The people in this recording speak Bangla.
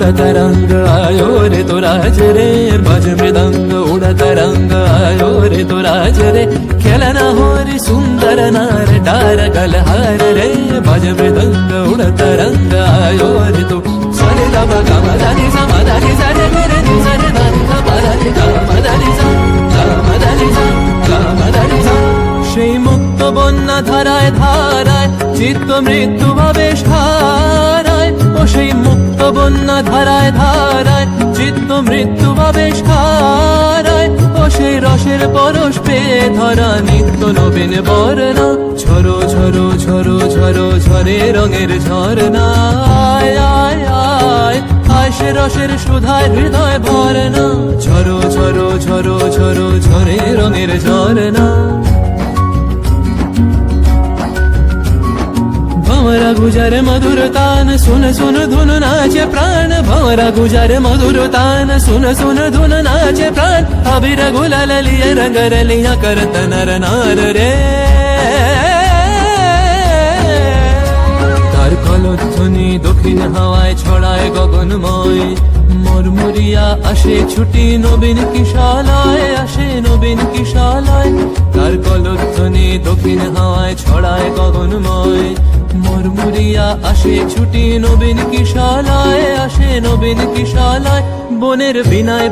उड़ता रंग आयो रे तो राज रे बाज मृदंग उड़ता रंग आयो रे तो राज रे खेलना हो रे सुंदर नार डार कलहार रे बाज मृदंग उड़ता रंग आयो रे तो सरे दब गा मदानी सा मदानी सा रे मेरे नी सरे दानी सा मदानी गा मदानी सा गा मदानी सा गा मदानी सा সেই মুক্ত বন্যা ধারায় ধারায় চিত্ত মৃত্যু ভাবে সারায় ও সেই মুক্ত বন্যা ধারায় ধারায় চিত্ত মৃত্যু ভাবে সারায় ও সেই রসের পরশ পেয়ে ধরা নিত্য নবীন বর্ণা ঝরো ঝরো ঝরো ঝরো ঝরে রঙের ঝরনা আয় আয় আয় আয় সে রসের সুধায় হৃদয় ভরনা ঝরো ঝরো ঝরো ঝরো ঝরে রঙের ঝরনা भंवरा गुजर मधुर तान सुन सुन धुन नाचे प्राण भंवरा गुजर मधुर तान सुन सुन धुन नाचे प्राण अबीर गुलाल लिए रंग रलिया करत नर नार रे तार कलध्वनि दक्षिण हवाय ছড়ায় গগনময় মরমরিয়া আসে ছুটি নবীন কিশালায় আসে নবীন কিশালায় তার কলধ্বনি দক্ষিণ হাওয়ায় ছড়ায় গগনময় মরমরিয়া আসে ছুটি নবীন কিশালায় আসে নবীন কিশালায় বনের বিনায়